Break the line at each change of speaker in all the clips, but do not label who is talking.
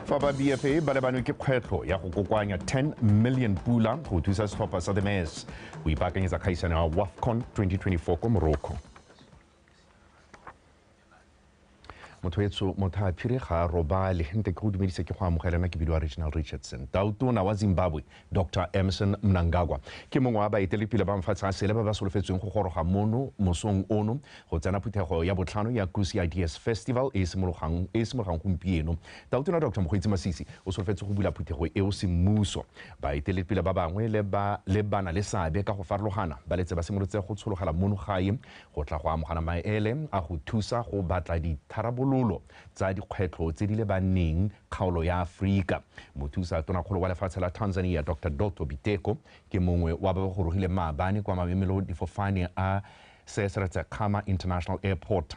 fa ba BFA ba le banwe ke kgwetlho ya go kokoanya 10 million pula go thusa setlhopha sa the Mets go ipaakanyetsa kgaisano ya WAFCON 2024 ko Morocco. Motho a phiri ga robale nte ke go dumedisa ke go amogelana ke bidiwa Regional Richardson. Tautona wa Zimbabwe Dr. Emmerson Mnangagwa ke mongwe wa baeteledipele ba mafatshe a sele ba ba solofetsweng go goroga mono mosong ono go tsena phuthego ya botlhano ya Kusi Ideas Festival e simologang gompieno. Tautona Dr. Mokgweetsi Masisi o solofetse go bula phuthego eo semmuso. Baeteledipele ba bangwe le bana le seabe ka go farologana ba letse ba simolotse go tshologela mono gae go tla go amogana maele a go thusa go batla ditharabololo tsa dikgwetlho tse di lebaneng kgaolo ya Afrika. Mothusa tonakgolo wa lefatshe la Tanzania Dr. Doto Biteko ke mongwe wa ba go rogile maabane kwa mamemelo difofane a Kama International Airport.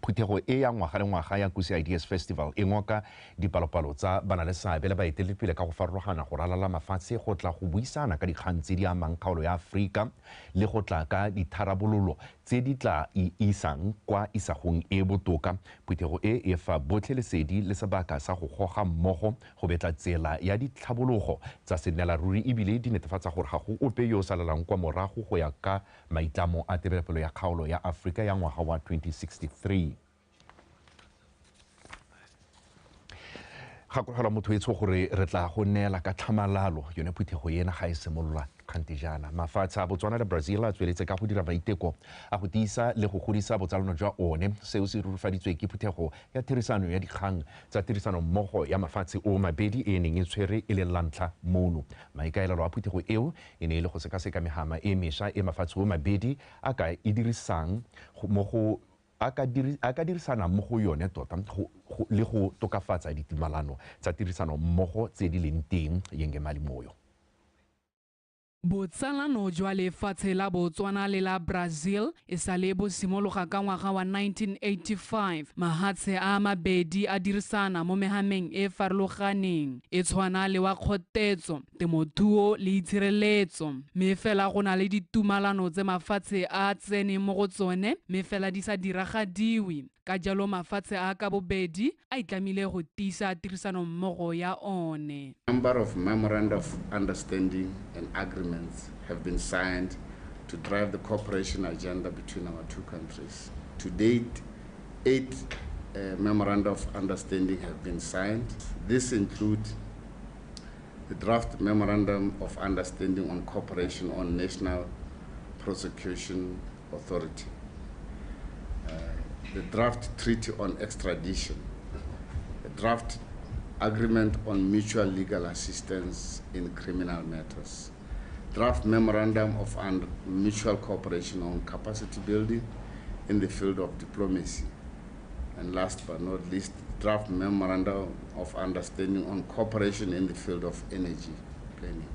Phuthego e ya ngwaga le ngwaga ya Kusi Ideas Festival e ngoka dipalopalo tsa bana le seabe le baeteledipele ka go farologana go ralala mafatshe go tla go buisana ka dikgang tse di amang kgaolo ya Afrika le go tla ka ditharabololo tse di tla isang kwa isagong e botoka. Phuthego e fa botlhe lesedi le sebaka sa go goga mmogo go betla tsela ya ditlhabologo tsa senelaruri ebile di netefatsa gore ga go ope yo salalang kwa morago go ya ka maitlamo a tebelopelo ya kgaolo ya Afrika ya ngwaga wa 2063. Gakologelwa motho etsho gore re tla go neela ka tlhamalalo yone phuthego ena ga e simolola kgantejana. Mafatshe a Botswana le Brazil a tsweletse ka go dira maiteko a go tiisa le go godisa botsalano jwa one seo se rurufaditswe ke phuthego ya tirisano ya dikgang tsa tirisano mmogo ya mafatshe o mabedi e neng e tshwere e le lantlha mono. Maikaelelo a phuthego eo e ne e le go sekaseka megama e mešwa e mafatshe o mabedi a ka e dirisang a ka dirisana mo go yone tota le go tokafatsa ditumalano tsa tirisano mmogo tse di leng teng moyo.
Botsalano jwa lefatshe la Botswana le la Brazil e sale bo simologa ka ngwaga wa 1985. Mahatshe a mabedi a dirisana mo mehameng e farologaneng e tshwana le wa kgotetso, temothuo le itshireletso. Me fela go na le ditumalano tse mafatshe a tsene mo go tsone me fela di sa diragadiwe. Ka jalo mafatshe a ka bobedi a itlamile go tiisa tirisano mmogo ya one.
Number of memoranda of understanding and agreements have been signed to drive the cooperation agenda between our two countries. To date, 8 memoranda of understanding have been signed. This includes the draft memorandum of understanding on cooperation on National Prosecution Authority, the draft treaty on extradition, the draft agreement on mutual legal assistance in criminal matters, draft memorandum of mutual cooperation on capacity building in the field of diplomacy, and last but not least, draft memorandum of understanding on cooperation in the field of energy planning.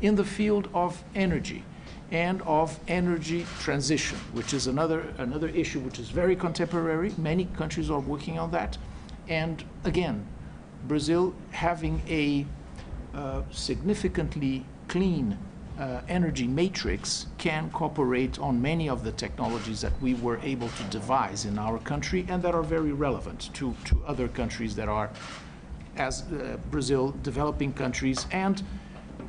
In the field of energy and of energy transition, which is another issue which is very contemporary. Many countries are working on that. And again, Brazil having a significantly clean energy matrix can cooperate on many of the technologies that we were able to devise in our country and that are very relevant to other countries that are, as Brazil, developing countries, and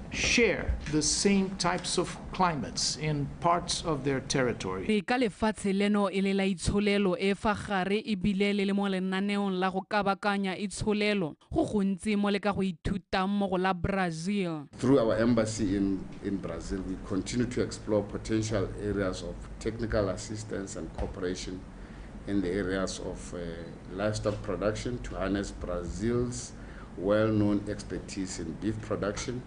share the same types of climates in parts of their territory.
Ka lefatshe leno e le la itsholelo e fa gare e bile le mo lenaneong la go kabakanya itsholelo go gontsi mo le ka go ithuta mo go la Brazil.
Through our embassy in Brazil, we continue to explore potential areas of technical assistance and cooperation in the areas of livestock production to harness Brazil's well-known expertise in beef production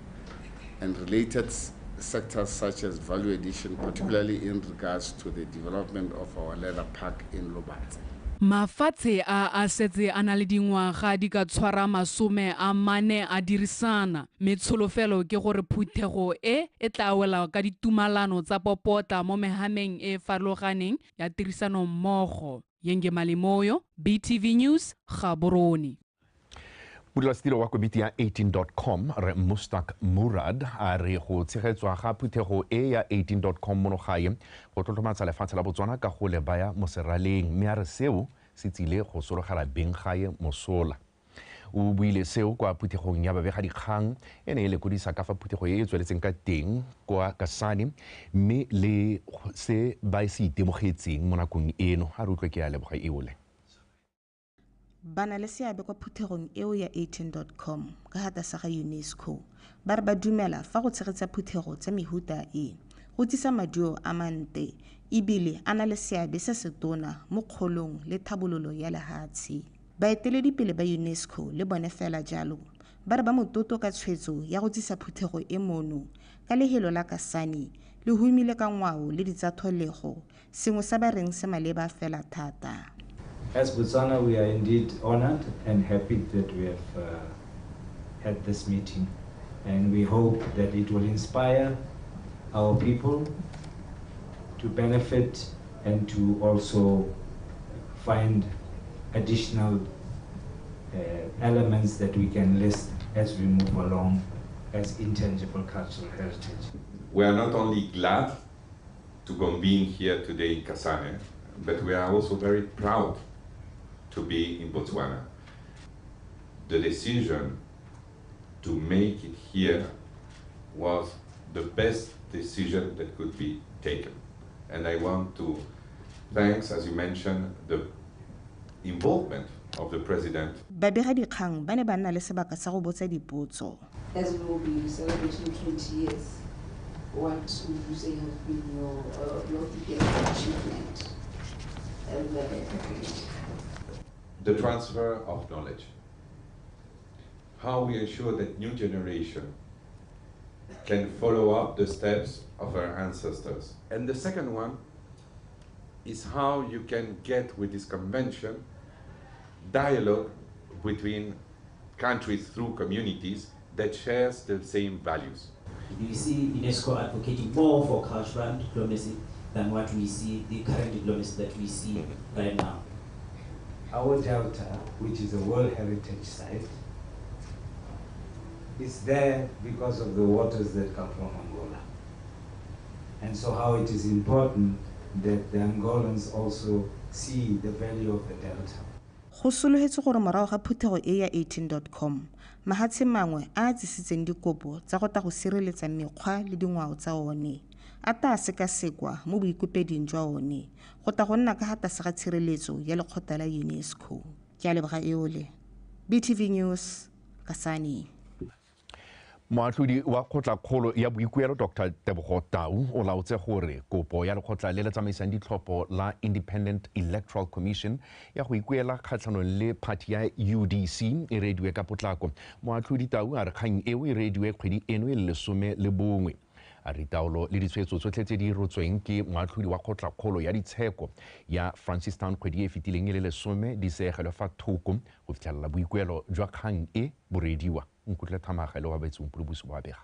and related sectors such as value addition, particularly in regards to the development of our leather park in Lobatse.
Mafatshe a setse a na le dingwaga di ka tshwara masome a mane a dirisana. Metsholofelo ke gore phuthego e tla wela ka ditumalano tsa popotla mo mehameng e farologaneng ya tirisano mmogo. Moyo, BTV News, Gaborone.
Modulasetilo wa komiti ya 18.com re Mustak Murad a re go tshegetswa ga phuthego e ya 18.com mono gae go tlotlomatsa lefatshe la Botswana ka go le baya mo seraleng mme a re seo se tsile go sologela beng gae mosola. o buile seo kwa phuthegong ya babegadikgang e ne e lekodisa ka fa phuthego e e tsweletseng ka teng kwa Kasane mme le se ba se itemogetseng mo nakong eno a re utlwe ke ya Leboga Eole.
Ba na le seabe kwa phuthegong eo ya 18.com ka hata sa ga UNESCO ba re ba dumela fa go tshegetsa phuthego tsa mehuta e go tsisa maduo a mante ebile a na le seabe se se tona mo kgolong le thabololo ya lehatshe. Baeteledipele ba UNESCO le bone fela jalo ba re ba mototo ka tshwetso ya go tsisa phuthego e mono ka lehelo la Kasane le humile ka ngwao le ditsatholego sengwe sa ba reng se maleba fela thata.
As Botswana, we are indeed honored and happy that we have had this meeting, and we hope that it will inspire our people to benefit and to also find additional elements that we can list as we move along as intangible cultural heritage.
We are not only glad to convene here today in Kasane, but we are also very proud to be in Botswana. The decision to make it here was the best decision that could be taken. And I want to thank, as you mentioned, the involvement of the president.
Babegadikgang ba ne ba nna le sebaka sa go botsa dipotso.
As we will be celebrating 20 years, what would you say has been your biggest achievement?
The transfer of knowledge. How we ensure that new generation can follow up the steps of our ancestors. And the second one is how you can get with this convention dialogue between countries through communities that shares the same values.
You see UNESCO advocating more for cultural diplomacy than what we see, the current diplomacy that we see right now.
Our delta, which is a World Heritage Site, is there because of the waters that come from Angola. And so how it is important that the Angolans also see the value of the delta.
Go sologetse gore morago ga phuthego e ya 18.com mahatshe mangwe a tsisitseng dikopo tsa go ta go sireletsa mekgwa le dingwao tsa one a ta sekasekwa mo boikopeding jwa one go ta go nna ka hata sa ga tshireletso ya lekgotla la UNESCO. Ke a Leboga Eole, BTV News, Kasane.
Moatlhodi wa kgotla-kgolo ya boikuelo Dr. Tebogo Tau o laotse gore kopo ya lekgotla le le tsamaisang ditlhopho la Independent Electoral Commission ya go ikuela kgatlhanong le party ya UDC e rediwe ka potlako. Moatlhodi Tau a re kgang eo e rediwe kgwedi eno e le 11. A re taolo le ditshwetso tsotlhe tse di rotsweng ke moatlhodi wa kgotla-kgolo ya ditsheko ya Francistown kgwedi e fetileng e le 10 di seegelwe fa thoko go fitlhelela boikuelo jwa kgang e borediwa. Nkutlwe Thamaga le wa baitsompolo bosupa wa bega.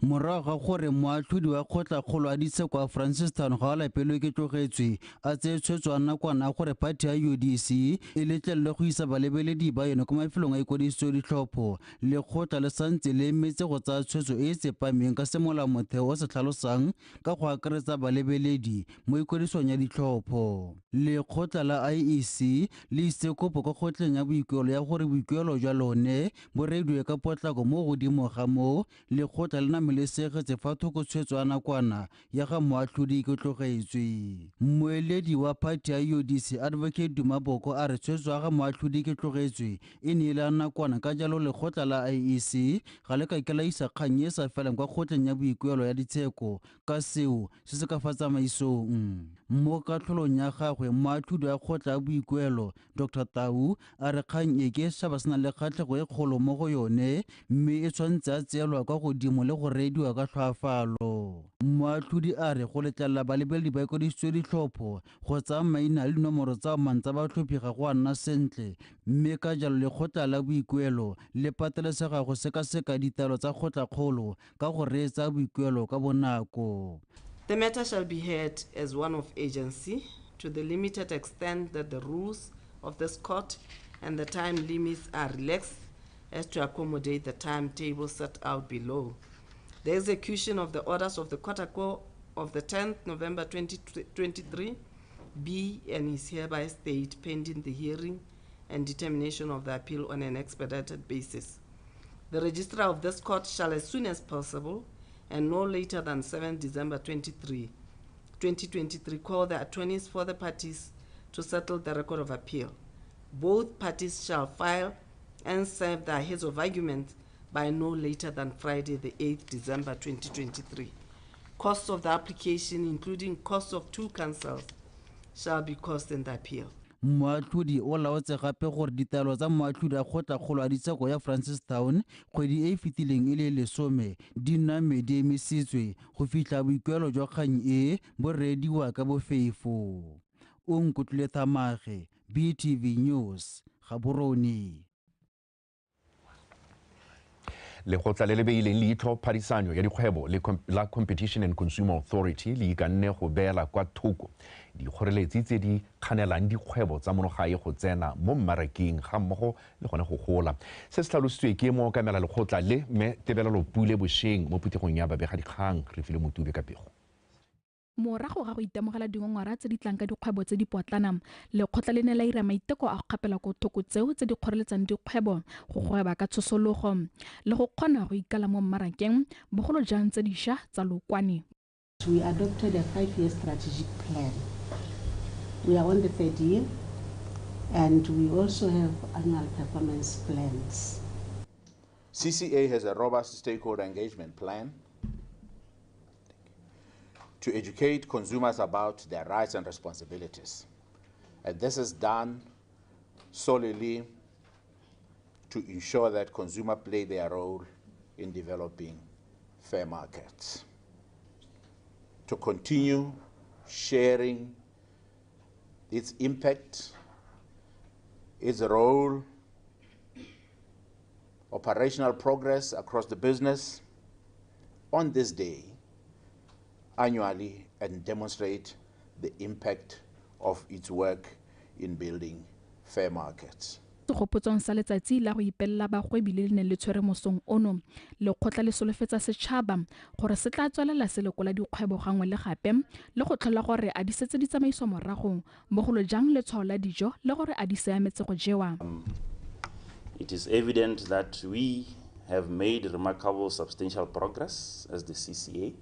Morago ga gore moatlhodi wa kgotla-kgolo a ditsheko a Francistown ga a lapelwe ke tlogetswe a tseye tshwetso a nakwana gore party ya UDC e letlelelwe go isa balebeledi ba yone ko mafelong a ikwadiso ditlhopho. Lekgotla le santse le emetse go tsaya tshwetso e e tsepameng ka semolamotheo o se tlhalosang ka go akaretsa balebeledi mo ikwadisong ya ditlhopho. Lekgotla la IEC le ise kopo kwa kgotleng ya boikuelo ya gore boikuelo jwa lone bo rediwe ka potlako mo godimo ga moo lekgotla le le segetse fa thoko tshwetso a nakwana ya ga moatlhodi ke tlogetswe. Moeledi wa party ya UDC Advocate Dumaboko a re tshwetso ya ga moatlhodi ke tlogetswe e ne le a nakwana ka jalo lekgotla la IEC ga le ka ikelaisa kgang e sa felang kwa kgotleng ya boikuelo ya ditsheko ka seo se se ka fa tsamaisong. Mo katlholong ya gagwe moatlhodi wa kgotla ya boikuelo Dr. Tau a re kgang e ke shaba sena le kgatlhego e kgolo mo go yone mme e tshwantse a tseelwa ka godimo le go rediwa ka tlhoafalo. Moatlhodi a re go letlelela balebeledi ba ikwadisitswe ditlhopho go tsaya maina le dinomoro tsa mantsa batlhophi ga go a nna sentle mme ka jalo lekgotla la boikuelo le patelesega go sekaseka ditaelo tsa kgotla-kgolo ka go reetsa boikuelo ka bonako.
The matter shall be heard as one of agency to the limited extent that the rules of this court and the time limits are relaxed as to accommodate the timetable set out below. The execution of the orders of the Court of the 10th November 2023 be and is hereby stayed pending the hearing and determination of the appeal on an expedited basis. The registrar of this court shall, as soon as possible, and no later than 7 December 2023, call the attorneys for the parties to settle the record of appeal. Both parties shall file and serve their heads of argument by no later than Friday, the 8th December 2023. Costs of the application, including costs of 2 counsels, shall be cost in the appeal.
moatlhodi o laotse gape gore ditaelo tsa moatlhodi a kgotla-kgolo a ditsheko ya Francistown kgwedi e fetileng e le 10 di name di emisitswe go fitlha boikuelo jwa kgang e bo reediwa ka bofefo. O nkutlwile Thamage, BTV News, Gaborone.
Lekgotla le le beileng leitlho phadisanyo ya dikgwebo la Competition and Consumer Authority le ikanne go beela kwa thoko dikgoreletsi tse di kganelang dikgwebo tsa monogae go tsena mo mmarakeng ga mmogo le gone go gola. Se se tlhalositswe ke mookamela lekgotla le mme Tebelelo Pule Bošeng mo phuthegong ya babegadikgang re file Motube ka pego.
Morago ga go itemogela dingongora tse di tlang ka dikgwebo tse di potlana, lekgotla le ne la ira maiteko a go kgapela ko thoko tseo tse di kgoreletsang dikgwebo go gweba ka tsosologo le go kgona go ikala mo mmarakeng bogolo jang tse dišwa tsa lokwane.
We adopted a 5-year strategic plan. We are on the 3rd year, and we also have annual performance plans.
CCA has a robust stakeholder engagement plan to educate consumers about their rights and responsibilities. And this is done solely to ensure that consumers play their role in developing fair markets. To continue sharing its impact, its role, operational progress across the business on this day annually and demonstrate the impact of its work in building fair markets.
Segopotsong sa letsatsi la go ipelela bagwebi le ne le tshwere mosong ono, lekgotla le solofetsa setšhaba gore se tla tswelela se lekola dikgwebo gangwe le gape le go tlhola gore a di setse di tsamaiswa morago bogolo jang letshwao la dijo le gore a di siametse go jewa.
It is evident that we have made remarkable substantial progress as the CCA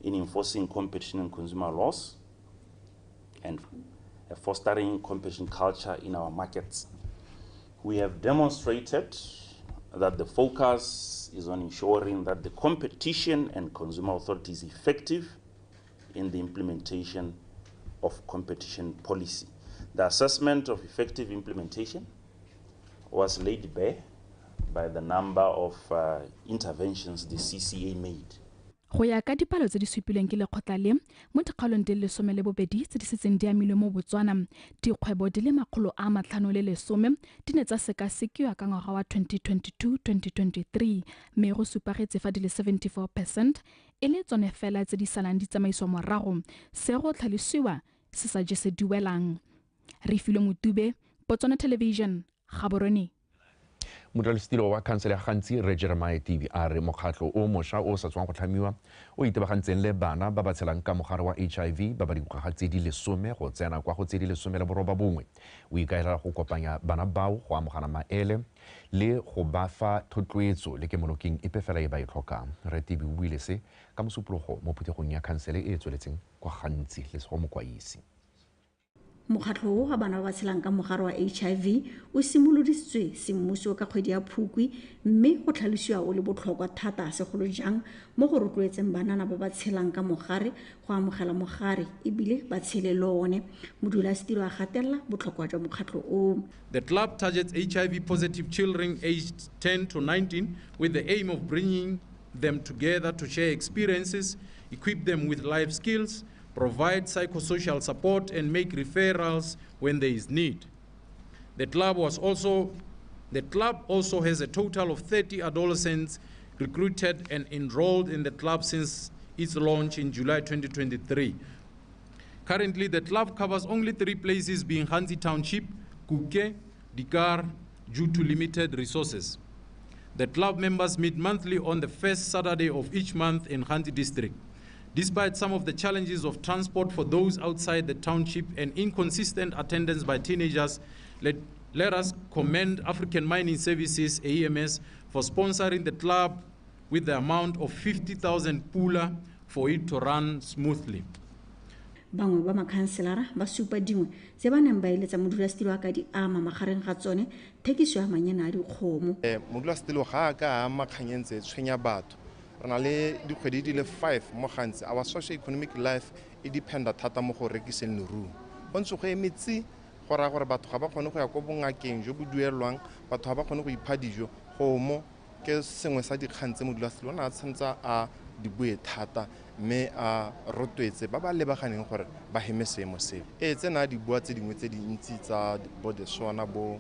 in enforcing competition and consumer laws and fostering competition culture in our markets. We have demonstrated that the focus is on ensuring that the Competition and Consumer Authority is effective in the implementation of competition policy. The assessment of effective implementation was laid bare by the number of interventions the CCA made.
Go ya ka dipalo tse di supilweng ke lekgotla le mo dikgaolong di le 12 tse di setseng di amilwe mo Botswana, dikgwebo di le 510 di ne tsa sekasekiwa ka ngwaga wa 2022-2023 mme go supagetse fa di le 74% e le tsone fela tse di salang di tsamaiswa morago se go tlhalosiwa se sa je se duelang. Re file Motube, Botswana Television, Gaborone.
Modulasetilo wa khansele ya gantsi re Jeremiah TV a re mokgatlho o mošwa o sa tswang go tlhamiwa o itebagantseng le bana ba ba tshelang ka mogare wa HIV ba ba dingwaga tse di 10 go tsena kwa go tse di 19 o ikaelela go kopanya bana bao go amogana maele le go ba fa thotloetso le kemonokeng epe fela e ba e tlhokang. Re TV o buile se ka mosupologo mo phuthegong ya khansele e tsweletseng kwa gantsi le go mokwaisi.
Mokgatlho o ga bana ba tshelang ka mogare wa HIV o simoloditswe semmuso ka kgwedi ya Phukwi mme go tlhalosiwa o le botlhokwa thata segolo jang mo go rotloetseng banana ba ba tshelang ka mogare go amogela mogare ebile ba tshele lone. Modulasetilo a gatella botlhokwa jwa mokgatlho o.
The club targets HIV positive children aged 10 to 19 with the aim of bringing them together to share experiences, equip them with life skills, provide psychosocial support and make referrals when there is need. The club also has a total of 30 adolescents recruited and enrolled in the club since its launch in July 2023. Currently, the club covers only 3 places being Hansi Township, Kuke, Dikgang, due to limited resources. The club members meet monthly on the first Saturday of each month in Hansi district. Despite some of the challenges of transport for those outside the township and inconsistent attendance by teenagers, Let us commend African Mining Services, AMS, for sponsoring the club with the amount of 50,000 pula for it to run smoothly.
Bangwe ba makhanselara ba supa dingwe tse ba neng ba eletsa modulasetilo wa ka di ama magareng ga tsone thekiso ya manyana a dikgomo.
Modulasetilo ga a ka ama kganyeng tse tshwenya batho. Re na le dikgwedi di le 5 mo gantsi our socio-economic life e dependa thata mo go rekiseng leruo. Go ntse go emetsi go raya gore batho ga ba kgone go ya ko bongakeng jo bo duelwang, batho ga ba kgone go ipha dijo. Gomo ke sengwe sa dikgang tse modulasetilo o ne a tshwanetse a di bue thata mme a rotwetse ba ba lebaganeng gore ba heme seemo seo. Tsena di bua tse dingwe tse dintsi tsa BOTSWANA bo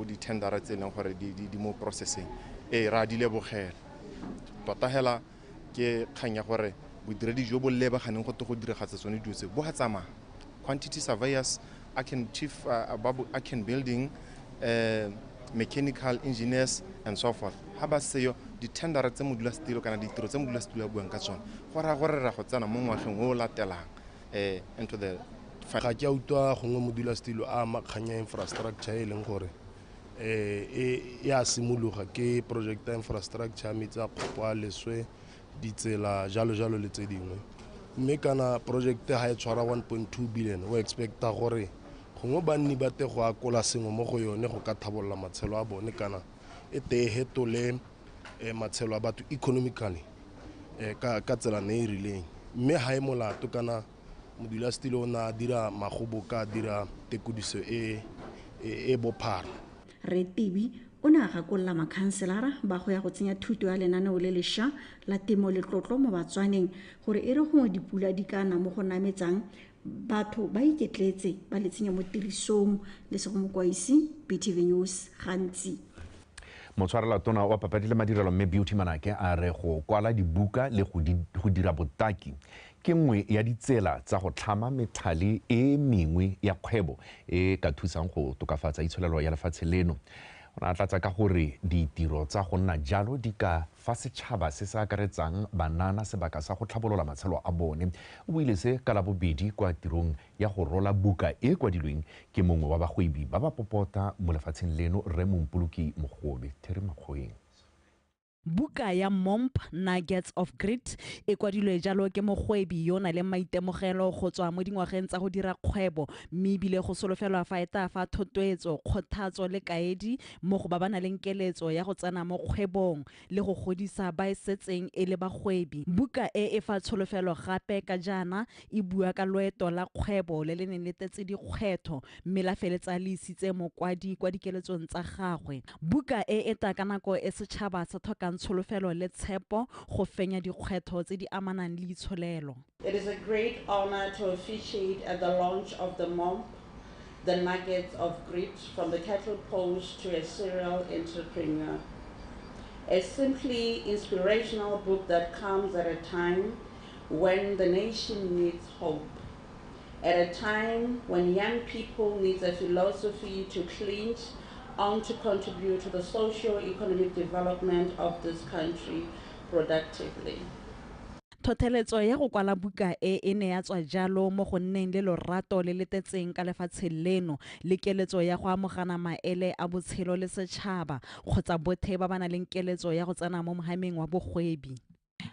di-tendera tse leng gore di mo processing. Ra di lebogela. Tota hela ke kganya gore bodiredi jo bo lebaganeng go go diragatsa tsone dilo tse bo ga tsamaya. Quantity surveyors, Aken building, mechanical engineers and so forth. Ha ba seyo di-tendera tse modulasetilo kana ditiro tse modulasetilo ya buang ka tsone go ra gore ra go tsena mo ngwageng o latelang into the
ga ke utlwa gongwe modulasetilo a makganya infrastructure e leng gore ya simologa ke project ya infrastructure metsi a kgopo a leswe ditsela jalo le tse dingwe mme kana project ga e tshwara 1.2 billion o expecta gore gongwe banni ba te go akola sengwe mo go yone go ka thabolola matshelo a bone kana e te hetole matshelo a batho economically ka tsela ne e rileng mme ha e molato kana modulasetilo o na dira magobo ka dira tekodiso e bophara.
Retibi o ne a gakolola makhanselara ba go ya go tsenya thuto ya lenaneo le lešwa la temo le tlotlo mo batswaneng gore e re gongwe dipula di ka na mo go nametsang batho ba iketletse ba le tsenya mo tirisong le se go mokwaisi BTV News gantsi.
Motshwarela tona wa papadi le madirelo mme Beauty Manake a re go kwala dibuka le go dira botaki ke nngwe ya ditsela tsa go tlhama methale e mengwe ya kgwebo e ka thusang go tokafatsa itsholelo ya lefatshe leno. O na tlatsa ka gore ditiro tsa go nna jalo di ka fa setšhaba se se akaretsang banana sebaka sa go tlhabolola matshelo a bone. O buile se ka labobedi kwa tirong ya go rola buka e kwadilweng ke mongwe wa bagwebi ba ba popota mo lefatsheng leno Rre Mompoloki Mogobe. Theri Makgoeng.
Buka ya Momp Nuggets of Grit e kwadilwe jalo ke mogwebi yo na le maitemogelo go tswa mo dingwageng tsa go dira kgwebo mme ebile go solofelwa fa eta fa thotloetso kgothatso le kaedi mo go ba bana le keletso ya go tsena mo kgwebong le go godisa ba setseng e le bagwebi. Buka e fa tsholofelo gape ka jana e bua ka loeto la kgwebo le le neng le tetse dikgwetho mme la feletsa le isitse mokwadi kwa dikeletsong tsa gagwe. Buka e eta ka nako e setšhaba se tlhokang tsholofelo le tshepo go fenya dikgwetho tse di amanang le itsholelo.
It is a great honor to officiate at the launch of the MOMP, the Nuggets of Grit, from the cattle post to a serial entrepreneur. A simply inspirational book that comes at a time when the nation needs hope, at a time when young people need a philosophy to clinch on to contribute to the socio-economic development of this country productively.
Thotheletso ya go kwala buka e ne ya tswa jalo mo go nneng le lorato le letetseng ka lefatshe leno le keletso ya go amogana maele a botshelo le setšhaba kgotsa bothe ba bana le keletso ya go tsena mo mohameng wa bogwebi.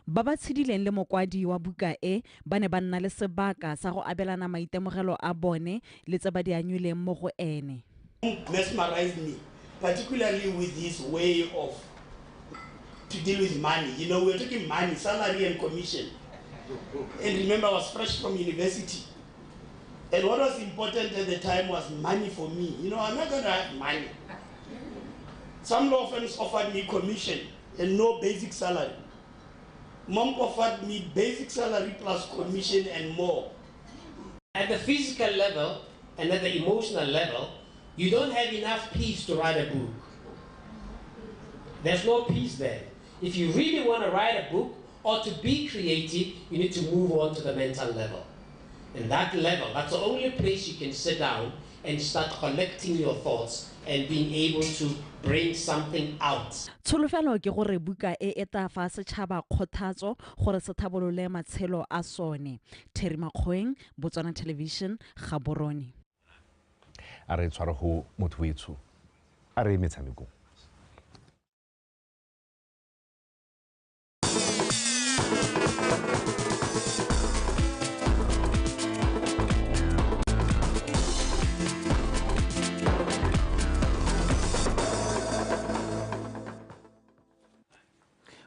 Ba ba tshidileng le mokwadi wa buka e ba ne ba nna le sebaka sa go abelana maitemogelo a bone le tse ba di anyuleng mo go ene.
Mesmerized me, particularly with his way of to deal with money. You know, we're talking money, salary and commission. And remember, I was fresh from university. And what was important at the time was money for me. You know, I'm not going to have money. Some law firms offered me commission and no basic salary. Mom offered me basic salary plus commission and more.
At the physical level and at the emotional level, you don't have enough peace to write a book. There's no peace there. If you really want to write a book or to be creative, you need to move on to the mental level. And that level, that's the only place you can sit down and start collecting your thoughts and being able to bring something out.
Tsholofelo ke gore buka e eta fa setšhaba kgothatso gore se thabolole matshelo a sone. Theri Makgoeng, Botswana Television, Gaborone.
a re tshware ho motho wetsho a re metshamekong.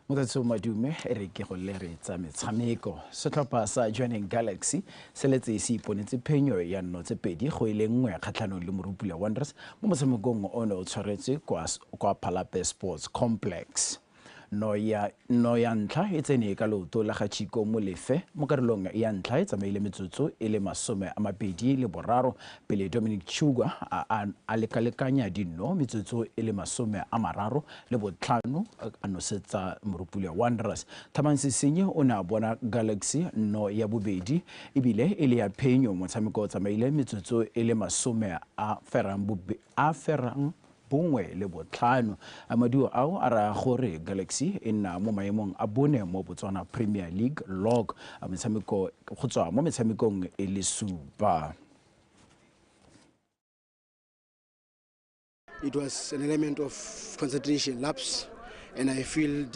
Motatso madume re ke go le re tsa metshameko setlhopha sa Joining Galaxy se letse se iponetse phenyo ya nno tse pedi go ile nngwe kgatlhanong le Morupula Wanderers mo motshamekong ono o tshwaretse kwa Palape Sports Complex. No ya ntlha e tsene ka loto la ga Chico Molefe mo karolong ya ntlha e tsamaile metsotso e le 23 pele Dominic Chuga a lekalekanya dinno metsotso e le 35 a nosetsa Morupula Wanderers. Thamansi Senye o ne a bona Galaxy no ya bobedi ebile e le ya phenyo motshameko o tsamaile metsotso e le 10 a ferang bongwe le botlhano. Amadio ao a ra gore Galaxy e nna mo maemong a bone mo Botswana Premier League log a metshameko go tswa mo metshamekong e le supa.
It was an element of concentration lapse, and I feel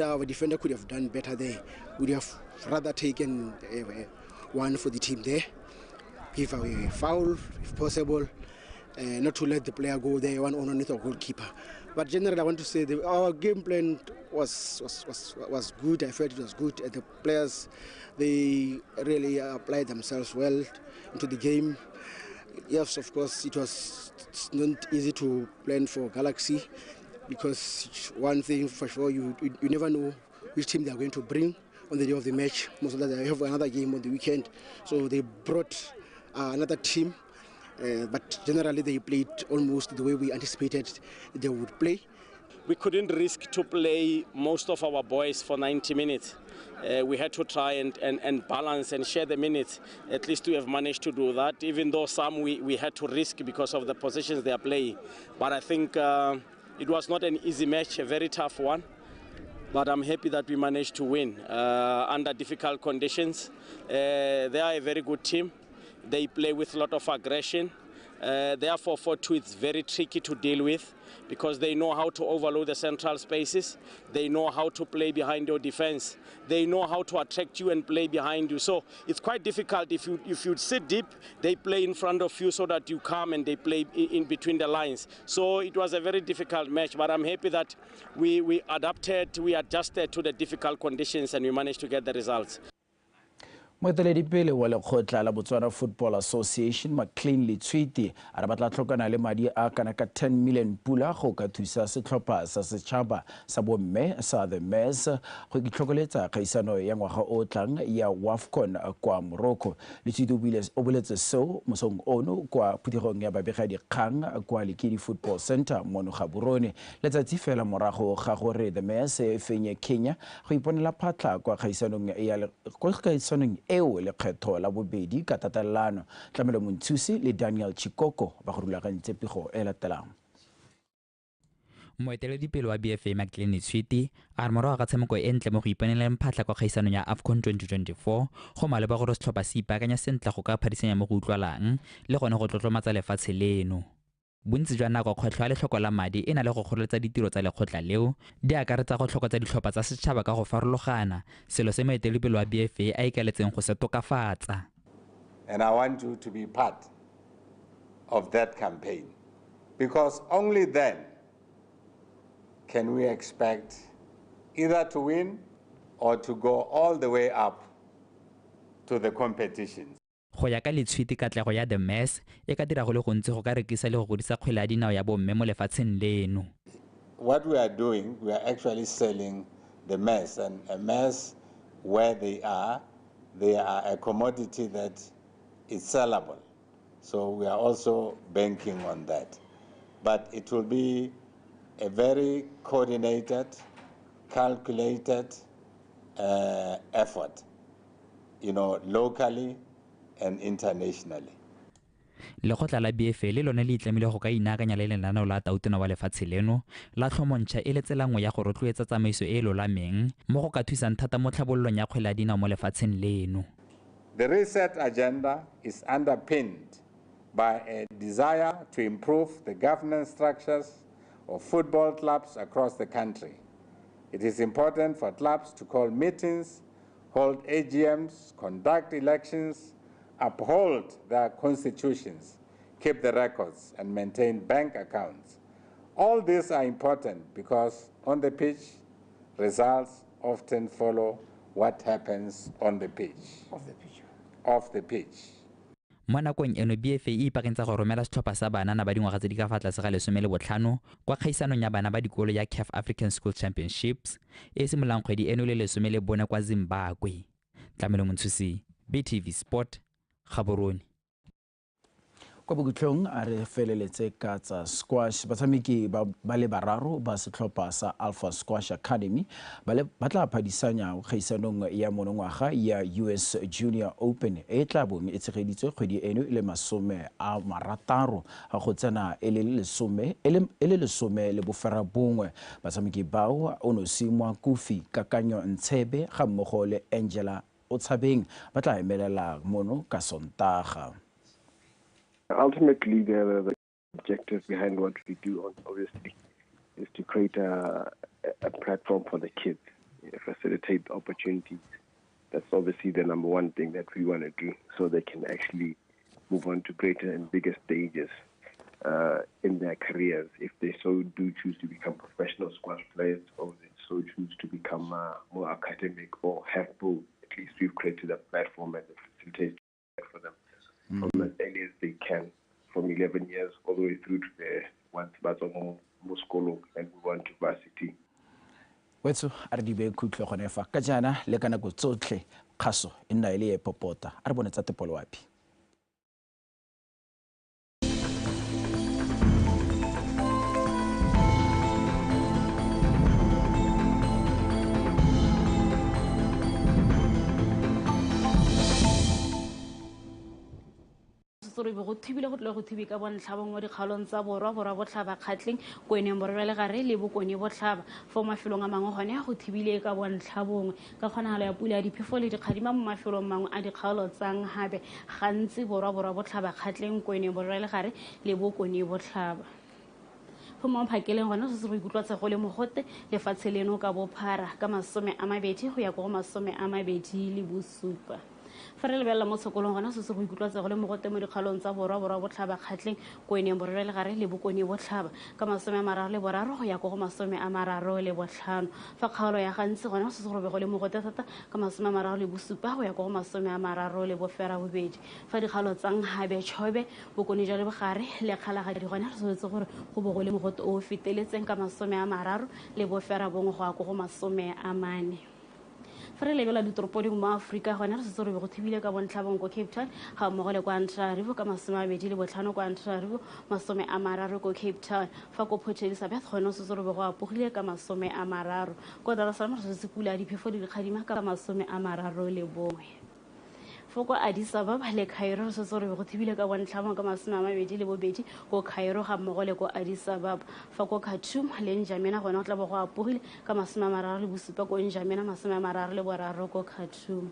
our defender could have done better there. Would have rather taken one for the team there, give away a foul if possible. Not to let the player go there one underneath our goalkeeper. But generally, I want to say our game plan was good. I felt it was good. The players, they really applied themselves well into the game. Yes, of course, it was not easy to plan for Galaxy because one thing for sure, you never know which team they are going to bring on the day of the match. Most of the time, they have another game on the weekend. So they brought another team. But generally they played almost the way we anticipated they would play.
We couldn't risk to play most of our boys for 90 minutes. We had to try and balance and share the minutes. At least we have managed to do that, even though some we had to risk because of the positions they are playing. But I think it was not an easy match, a very tough one. But I'm happy that we managed to win under difficult conditions. They are a very good team. They play with a lot of aggression. Therefore, 4-2, it's very tricky to deal with because they know how to overload the central spaces. They know how to play behind your defense. They know how to attract you and play behind you. So it's quite difficult. If you sit deep, they play in front of you so that you come and they play in between the lines. So it was a very difficult match, but I'm happy that we adapted, we adjusted to the difficult conditions and we managed to get the results.
Moeteledipele wa lekgotla la Botswana Football Association McLean Letswiti a re batla tlhokana le madi a kana ka 10 million pula go ka thusa setlhopha sa setšhaba sa bomme sa the Mess go itlhokoletsa kgaisano ya ngwaga o tlang ya WAFCON kwa Morocco. Letswiti o boletse seo mosong ono kwa phuthegong ya babegakgang kwa Lekedi Football Center mono Gaborone letsatsi fela morago ga gore the Mess e fenye Kenya go iponela phatla kwa kgaisanong eo lekgetho la bobedi ka tatalano Tlamelo Monthusi le Daniel Chikoko ba go rulagantse pego e latelang.
Moeteledipele wa BFA McLean Letswiti a re morago ga tshameko e ntle mo go iponeleng phatla kwa kgaisanong ya AFCON 2024 go maleba gore setlhopha se ipaakanya sentle go ka phadisanya mo go utlwalang le gone go tlotlomatsa lefatshe leno. Bontsi jwa nako kgwetlho ya letlhoko la madi e na le go kgoreletsa ditiro tsa lekgotla leo di akaretsa go tlhokotsa ditlhopha tsa setšhaba ka go farologana selo se moeteledipele wa BFA a ikaletseng go se tokafatsa.
And I want you to be part of that campaign because only then can we expect either to win or to go all the way up to the competitions.
Go ya ka Letswiti katlego ya the Mess e ka dira go le gontsi go ka rekisa le go godisa kgwele ya dinao ya bomme mo lefatsheng leno.
What we are doing, we are actually selling the Mess, and a Mess where they are a commodity that is sellable. So we are also banking on that. But it will be a very coordinated, calculated effort, locally and internationally.
Lekgotla la BFA le lone le itlamile go ka inaakanya le lenaneo la tautona wa lefatshe leno la tlhomontšha e letselangwe ya go rotloetsa tsamaiso e lolameng mo go ka thusang thata mo tlhabololong ya kgwele ya dinao mo lefatsheng leno.
The reset agenda is underpinned by a desire to improve the governance structures of football clubs across the country. It is important for clubs to call meetings, hold AGMs, conduct elections, uphold their constitutions, keep the records, and maintain bank accounts. All these are important because on the pitch, results often follow what happens on the pitch. Off the pitch.
Mo nakong eno BFA e ipakentsa go romela setlhopha sa banana ba dingwaga tse di ka fa tlase ga 15 kwa kgaisanong ya bana ba dikolo ya CAF African School Championships e simololang kgwedi eno le 14 kwa Zimbabwe. Tlamelo Montshusi, BTV Sport, Gaborone.
Kwa bokutlong a re feleletse ka tsa squash batshameki ba le bararo ba setlhopha sa Alpha Squash Academy ba tla phadisanya kgaisanong ya monongwaga ya US Junior Open e tla bong e tshegeditswe kgwedi eno le 16 ga go tsena e le 10 le bofara bongwe batshameki bao ono simwa Kofi Kakanyo Ntshebe ga mmogo le Angela Otshabeng ba tla emelela mono ka Sontaga.
Ultimately, the objective behind what we do, obviously, is to create a platform for the kids, facilitate opportunities. That's obviously the number one thing that we want to do, so they can actually move on to greater and bigger stages in their careers, if they so do choose to become professional squash players, or they so choose to become more academic or have both. At least we've created a platform and a facilitator for them. From as early as they can, from 11 years all the way through to their once more school and move on to varsity.
Wetso a re di be khutlo gone fa ka jana le kana go tsotlhe kgaso e nna ile e popota a re bone tsa tepolo wapi.
Re go thibile go tle go thibi ka bontlhabong mo dikgaolong tsa borwa botlhaba kgatleng koeneng borwa le gare le bokone botlhaba fo mafelong a mangwe gone go thibile ka bontlhabong ka kgonagalo ya pula ya diphefo le dikgadima mo mafelong mangwe a dikgaolo tsang gape gantsi borwa botlhaba kgatleng koeneng borwa le gare le bokone botlhaba fo mo phakeleng gona se go ikutlwa go le mogote lefatshe leno ka bophara ka 20 go ya go 27 fa re lebella mo tshokolong gona se go ikutlwa go le mogote mo dikgaolong tsa borwa botlhaba kgatleng koeneng borwa le gare le bokone botlhaba ka 33 go ya go 35 fa kgaolo ya gantsi gona se go le mogote thata ka 37 go ya go 32 fa dikgaolo tsang habe chobe bokone jwa le bogare le kgalaga di gona se setse gore go bo go le mogote o feteletseng ka 30 le bofera bongwe go ya go 40. Fa re lebela ditoropong mo Afrika gona se re go thibile ka bontlhabong go Cape Town ga mmogo le kwa Ntrarivo ka 25 kwa Ntrarivo 30 ko Cape Town fa ko Port Elizabeth gona se re go apogile ka 30 ko Dar es Salaam se pula diphefo di kgadima ka 31 foko Addis Ababa le Cairo se re go thibile ka bontlhabong ka 22 ko Cairo ga mmogo le ko Addis Ababa fa ko Khartoum le N'Djamena gona go tla bo go apogile ka 37 ko N'Djamena 33 ko Khartoum.